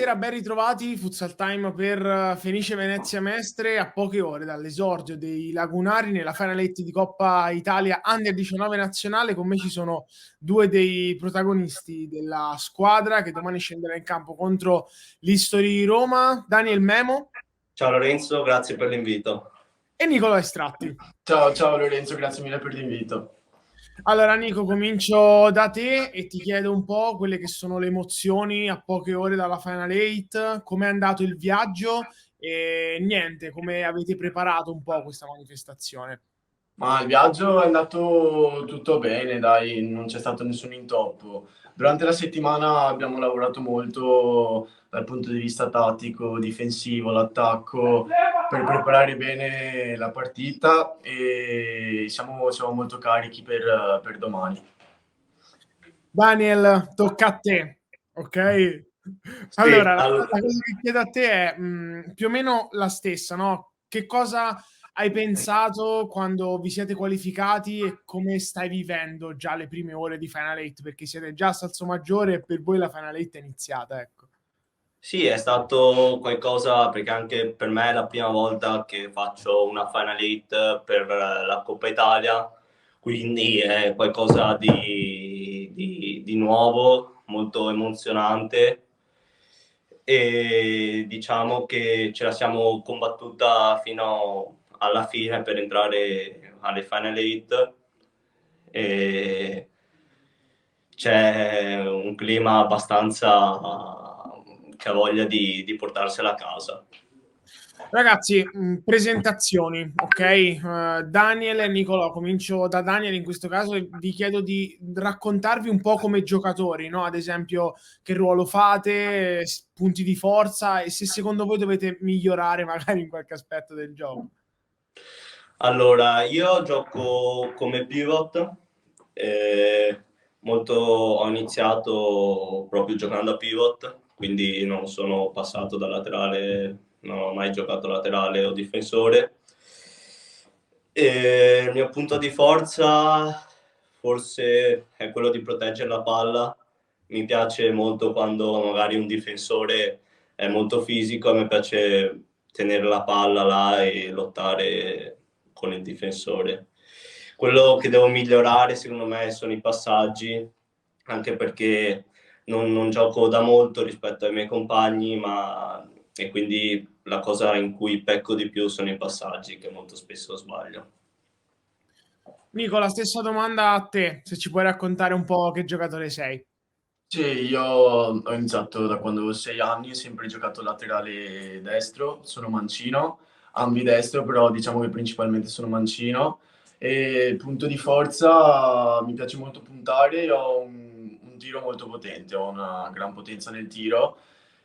Buonasera, ben ritrovati. Futsal Time per Fenice Venezia Mestre a poche ore dall'esordio dei Lagunari nella Final 8 di Coppa Italia Under 19 nazionale. Con me ci sono due dei protagonisti della squadra che domani scenderà in campo contro l'History Roma, Daniel Memo Ciao Lorenzo, grazie per l'invito. e Nicola Estratti. Ciao Lorenzo, grazie mille per l'invito. Allora Nico, comincio da te e ti chiedo un po' quelle che sono le emozioni a poche ore dalla Final 8, com'è andato il viaggio e niente, come avete preparato un po' questa manifestazione. Ma il viaggio è andato tutto bene, dai, non c'è stato nessun intoppo. Durante la settimana abbiamo lavorato molto dal punto di vista tattico, difensivo, l'attacco, per preparare bene la partita e siamo molto carichi per domani. Daniel, tocca a te, ok? Sì, Allora, la cosa che chiedo a te è più o meno la stessa, no? Che cosa hai pensato quando vi siete qualificati e come stai vivendo già le prime ore di Final 8? Perché siete già a Salsomaggiore e per voi la Final 8 è iniziata, ecco. sì, è stato qualcosa perché anche per me è la prima volta che faccio una Final 8 per la Coppa Italia, quindi è qualcosa di nuovo, molto emozionante e diciamo che ce la siamo combattuta fino alla fine per entrare alle Final 8 e c'è un clima abbastanza che ha voglia di portarsela a casa. Ragazzi, presentazioni, ok? Daniel e Nicolò, comincio da Daniel in questo caso e vi chiedo di raccontarvi un po' come giocatori, no? Ad esempio, che ruolo fate, punti di forza e se secondo voi dovete migliorare magari in qualche aspetto del gioco. Allora, io gioco come pivot, ho iniziato proprio giocando a pivot, quindi non sono passato da laterale, non ho mai giocato laterale o difensore. E il mio punto di forza forse è quello di proteggere la palla. Mi piace molto quando magari un difensore è molto fisico, a me piace tenere la palla là e lottare con il difensore. Quello che devo migliorare secondo me sono i passaggi, anche perché non gioco da molto rispetto ai miei compagni, e quindi la cosa in cui pecco di più sono i passaggi, che molto spesso sbaglio. Nicola, stessa domanda a te, se ci puoi raccontare un po' che giocatore sei. Sì, io ho iniziato da quando avevo 6 anni, ho sempre giocato laterale destro, sono mancino, ambidestro, però diciamo che principalmente sono mancino. E il punto di forza mi piace molto puntare, ho un tiro molto potente, ho una gran potenza nel tiro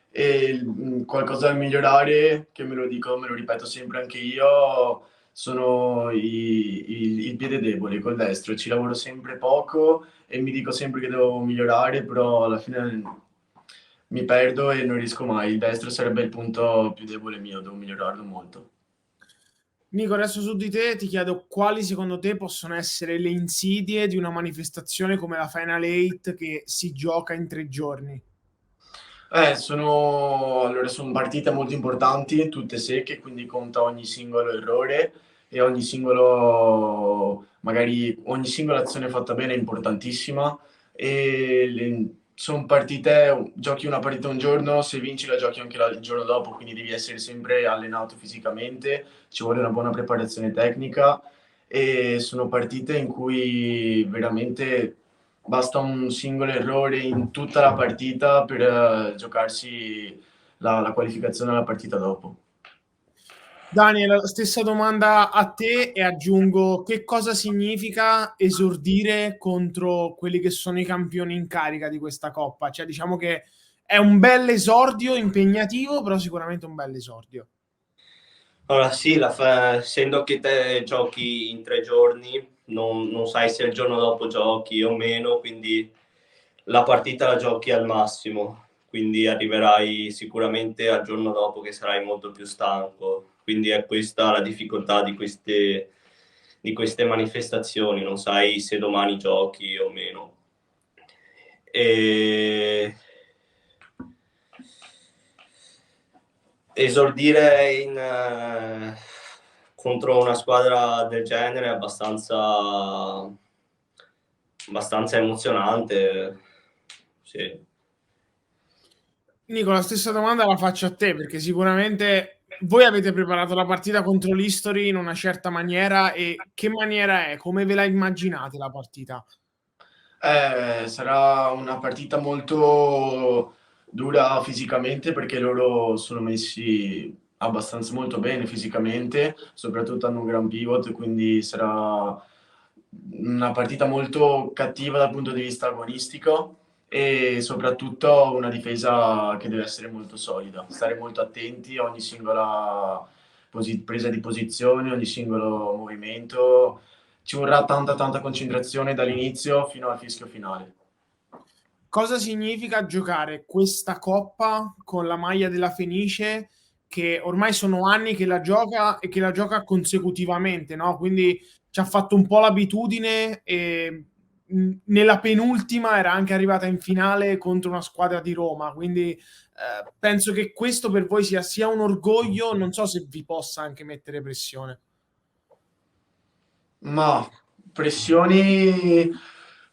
e qualcosa da migliorare, che me lo dico, me lo ripeto sempre anche io, sono il piede debole col destro, ci lavoro sempre poco e mi dico sempre che devo migliorare, però alla fine mi perdo e non riesco mai. Il destro sarebbe il punto più debole mio, devo migliorarlo molto. Nico, adesso su di te ti chiedo quali secondo te possono essere le insidie di una manifestazione come la Final 8 che si gioca in 3 giorni. Sono partite molto importanti, tutte secche, quindi conta ogni singolo errore e magari ogni singola azione fatta bene è importantissima. Sono partite, giochi una partita un giorno, se vinci la giochi anche il giorno dopo, quindi devi essere sempre allenato fisicamente, ci vuole una buona preparazione tecnica e sono partite in cui veramente basta un singolo errore in tutta la partita per giocarsi la qualificazione alla partita dopo. Daniel, stessa domanda a te e aggiungo che cosa significa esordire contro quelli che sono i campioni in carica di questa coppa? Cioè, diciamo che è un bel esordio impegnativo, però sicuramente un bel esordio. Allora sì, essendo che te giochi in 3 giorni, non sai se il giorno dopo giochi o meno, quindi la partita la giochi al massimo, quindi arriverai sicuramente al giorno dopo che sarai molto più stanco. Quindi è questa la difficoltà di queste manifestazioni, non sai se domani giochi o meno. E esordire contro una squadra del genere è abbastanza emozionante, sì. Nico, la stessa domanda la faccio a te, perché sicuramente voi avete preparato la partita contro l'History in una certa maniera, e che maniera è? Come ve la immaginate la partita? Sarà una partita molto dura fisicamente perché loro sono messi abbastanza molto bene fisicamente, soprattutto hanno un gran pivot, quindi sarà una partita molto cattiva dal punto di vista agonistico e soprattutto una difesa che deve essere molto solida, stare molto attenti a ogni singola presa di posizione, ogni singolo movimento. Ci vorrà tanta concentrazione dall'inizio fino al fischio finale. Cosa significa giocare questa coppa con la maglia della Fenice, che ormai sono anni che la gioca e che la gioca consecutivamente, no? Quindi ci ha fatto un po' l'abitudine e nella penultima era anche arrivata in finale contro una squadra di Roma, quindi penso che questo per voi sia un orgoglio, non so se vi possa anche mettere pressione. Ma pressioni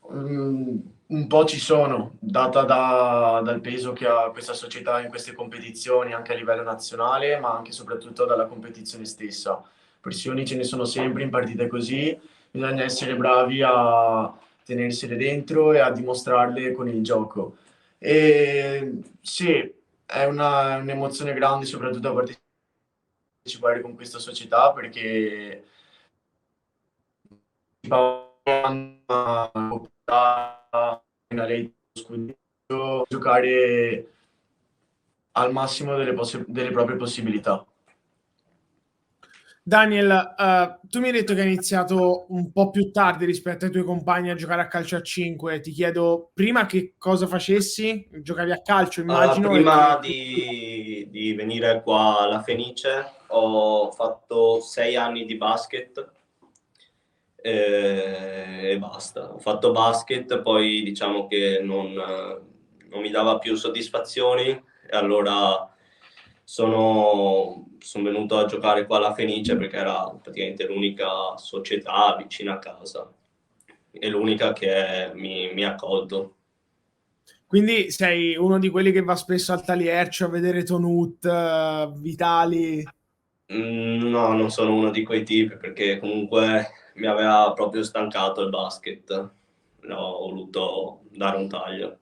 un po' ci sono, data dal peso che ha questa società in queste competizioni, anche a livello nazionale, ma anche e soprattutto dalla competizione stessa. Pressioni ce ne sono sempre in partite così, bisogna essere bravi a tenersele dentro e a dimostrarle con il gioco. E sì, è un'emozione grande, soprattutto a partecipare con questa società perché una rete scudetto, giocare al massimo delle proprie possibilità. Daniel, tu mi hai detto che hai iniziato un po' più tardi rispetto ai tuoi compagni a giocare a calcio a 5. Ti chiedo prima che cosa facessi. Giocavi a calcio, Allora, immagino, e prima di venire qua alla Fenice ho fatto 6 anni di basket e basta. Ho fatto basket, poi diciamo che non mi dava più soddisfazioni e allora sono venuto a giocare qua alla Fenice perché era praticamente l'unica società vicina a casa e l'unica che mi ha accolto. quindi sei uno di quelli che va spesso al Taliercio a vedere Tonut, Vitali. No, non sono uno di quei tipi perché comunque mi aveva proprio stancato il basket. Ho voluto dare un taglio.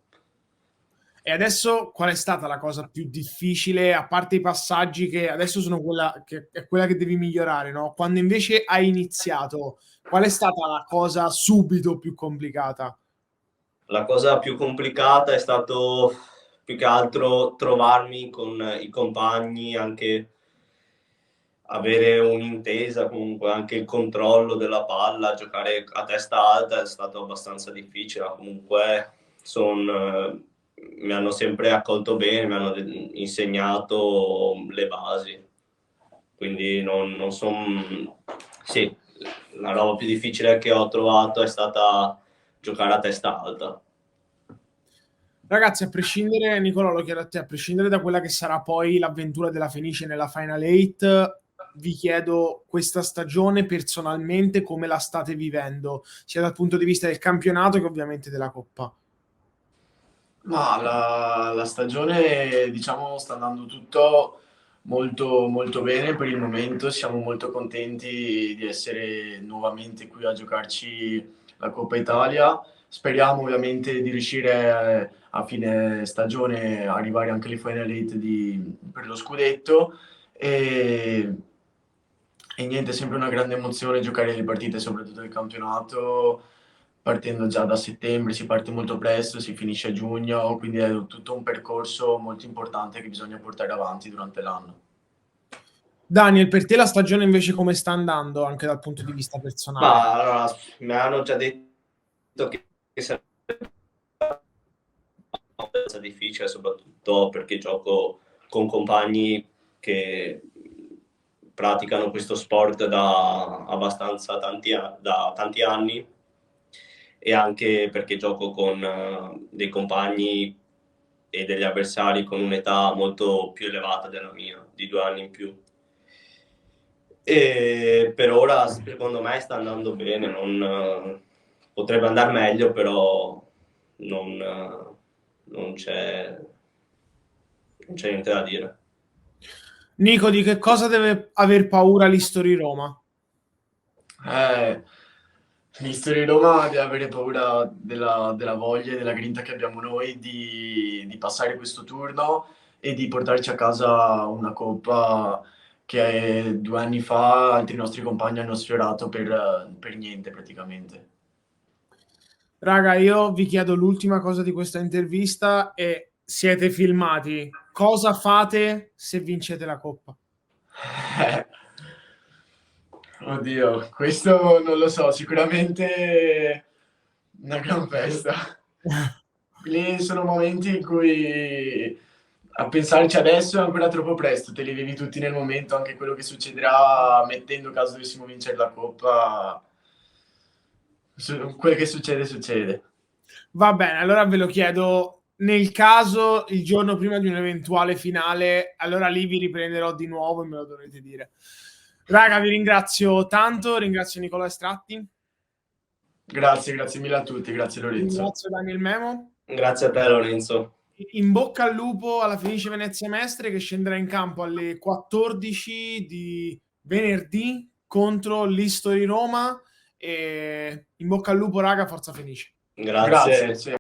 E adesso qual è stata la cosa più difficile, a parte i passaggi che adesso sono quella che devi migliorare, no? Quando invece hai iniziato, qual è stata la cosa subito più complicata? La cosa più complicata è stato più che altro trovarmi con i compagni, anche avere un'intesa, comunque anche il controllo della palla, giocare a testa alta è stato abbastanza difficile, ma comunque mi hanno sempre accolto bene, mi hanno insegnato le basi, quindi non sono... Sì, la roba più difficile che ho trovato è stata giocare a testa alta. Ragazzi, a prescindere, Nicola, lo chiedo a te, a prescindere da quella che sarà poi l'avventura della Fenice nella Final 8, vi chiedo questa stagione personalmente come la state vivendo, sia dal punto di vista del campionato che ovviamente della Coppa. Ma la stagione, diciamo, sta andando tutto molto bene per il momento. Siamo molto contenti di essere nuovamente qui a giocarci la Coppa Italia. Speriamo ovviamente di riuscire a fine stagione a arrivare anche alle Final 8 per lo scudetto. E, e niente, è sempre una grande emozione giocare le partite, soprattutto del campionato partendo già da settembre, si parte molto presto, si finisce a giugno, quindi è tutto un percorso molto importante che bisogna portare avanti durante l'anno. Daniel, per te la stagione invece come sta andando anche dal punto di vista personale? Ma allora, mi hanno già detto che sarebbe abbastanza difficile, soprattutto perché gioco con compagni che praticano questo sport da abbastanza da tanti anni e anche perché gioco con dei compagni e degli avversari con un'età molto più elevata della mia, di 2 anni in più. E per ora secondo me sta andando bene, potrebbe andare meglio, però non c'è niente da dire. Nico, di che cosa deve aver paura l'History Roma? L'History Roma deve avere paura della voglia e della grinta che abbiamo noi di passare questo turno e di portarci a casa una coppa che 2 anni fa altri nostri compagni hanno sfiorato per niente praticamente. Raga, io vi chiedo l'ultima cosa di questa intervista e siete filmati. Cosa fate se vincete la coppa? Oddio, questo non lo so, sicuramente una gran festa. Lì sono momenti in cui a pensarci adesso è ancora troppo presto, te li vivi tutti nel momento, anche quello che succederà mettendo caso dovessimo vincere la coppa, quel che succede succede. Va bene, allora ve lo chiedo nel caso il giorno prima di un'eventuale finale, allora lì vi riprenderò di nuovo e me lo dovrete dire. Raga, vi ringrazio tanto, ringrazio Nicola Estratti. Grazie mille a tutti, grazie Lorenzo. Ringrazio Daniel Memo. Grazie a te Lorenzo. In bocca al lupo alla Fenice Venezia Mestre che scenderà in campo alle 14 di venerdì contro l'History Roma. E in bocca al lupo, raga, forza Fenice. Grazie. Sì.